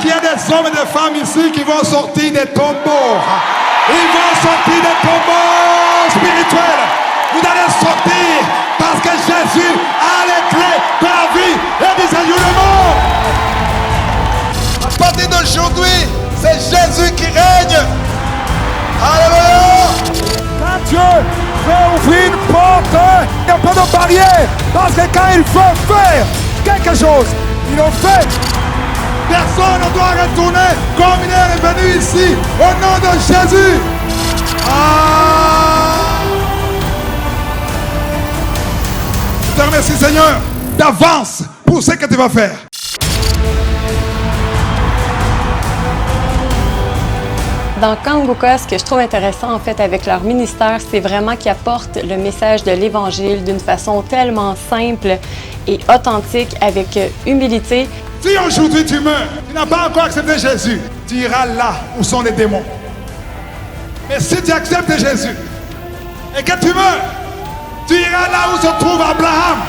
qu'il y a des hommes et des femmes ici qui vont sortir des tombeaux. Ils vont sortir des tombeaux spirituels. Vous allez sortir parce que Jésus a les clés de la vie et du salut. À partir d'aujourd'hui, c'est Jésus qui règne. Alléluia. Quand Dieu veut ouvrir une porte, il n'y a pas de barrière. Parce que quand il veut faire quelque chose, il le fait. Personne ne doit retourner comme il est revenu ici, au nom de Jésus. Je te remercie, Seigneur, d'avance pour ce que tu vas faire. Dans Kanguka, ce que je trouve intéressant en fait avec leur ministère, c'est vraiment qu'ils apportent le message de l'Évangile d'une façon tellement simple et authentique, avec humilité. Si aujourd'hui tu meurs, tu n'as pas encore accepté Jésus, tu iras là où sont les démons. Mais si tu acceptes Jésus et que tu meurs, tu iras là où se trouve Abraham,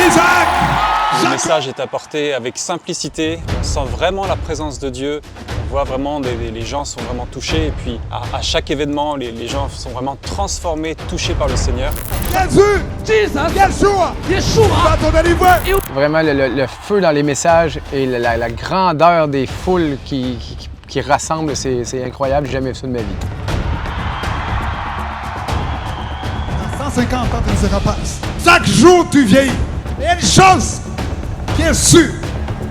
Isaac. Le message est apporté avec simplicité, on sent vraiment la présence de Dieu, on voit vraiment les gens sont vraiment touchés et puis à chaque événement, les gens sont vraiment transformés, touchés par le Seigneur. Jésus, Yeshua, va te délivrer. Vraiment le feu dans les messages et la grandeur des foules qui rassemblent, c'est incroyable, j'ai jamais vu ça de ma vie. Dans 150 ans, tu ne seras pas. Chaque jour, tu vieillis. Il y a une chose qui est sûre.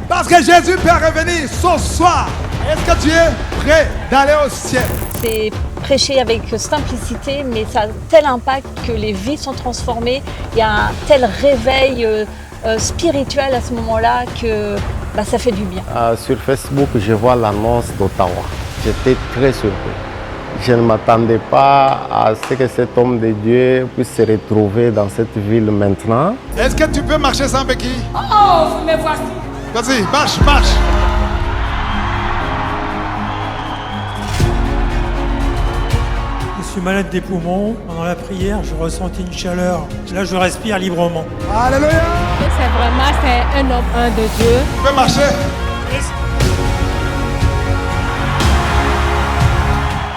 Parce que Jésus peut revenir ce soir. Est-ce que tu es prêt d'aller au ciel? C'est prêcher avec simplicité, mais ça a tel impact que les vies sont transformées. Il y a un tel réveil spirituel à ce moment-là que ça fait du bien. Sur Facebook, je vois l'annonce d'Ottawa. J'étais très surpris. Je ne m'attendais pas à ce que cet homme de Dieu puisse se retrouver dans cette ville maintenant. Est-ce que tu peux marcher sans béquille? Oh, vous me voici. Vas-y, marche, marche. Je suis malade des poumons. Pendant la prière, je ressentis une chaleur. Là, je respire librement. Alléluia. C'est un homme de Dieu. Tu peux marcher.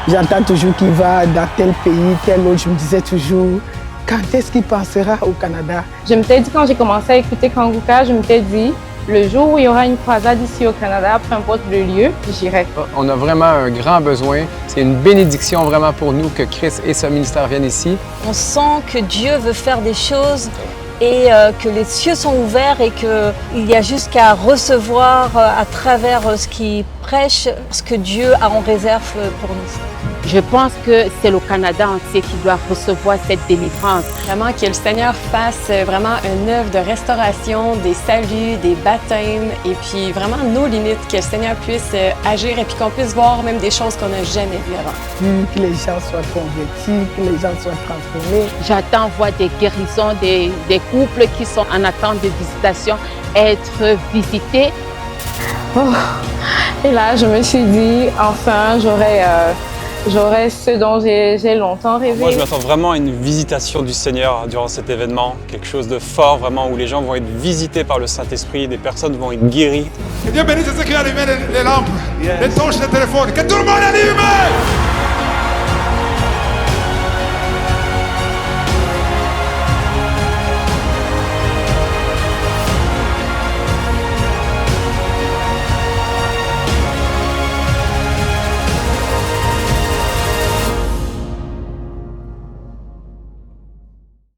J'entends toujours qu'il va dans tel pays, tel autre. Je me disais toujours, quand est-ce qu'il passera au Canada? Je m'étais dit, quand j'ai commencé à écouter Kanguka, je m'étais dit, le jour où il y aura une croisade ici au Canada, peu importe le lieu, j'irai. On a vraiment un grand besoin. C'est une bénédiction vraiment pour nous que Christ et ce ministère viennent ici. On sent que Dieu veut faire des choses et que les cieux sont ouverts et qu'il y a juste qu'à recevoir à travers ce qu'il prêche, ce que Dieu a en réserve pour nous. Je pense que c'est le Canada entier qui doit recevoir cette délivrance. Vraiment que le Seigneur fasse vraiment une œuvre de restauration, des saluts, des baptêmes et puis vraiment nos limites, que le Seigneur puisse agir et puis qu'on puisse voir même des choses qu'on n'a jamais vues avant. Que les gens soient convertis, que les gens soient transformés. J'attends voir des guérisons, des couples qui sont en attente de visitation être visités. Oh. Et là, je me suis dit, enfin, j'aurai ce dont j'ai longtemps rêvé. Moi, je m'attends vraiment à une visitation du Seigneur durant cet événement. Quelque chose de fort, vraiment, où les gens vont être visités par le Saint-Esprit, des personnes vont être guéries. Que Dieu bénisse ceux qui allument les lampes, les torches, les téléphones. Que tout le monde allume!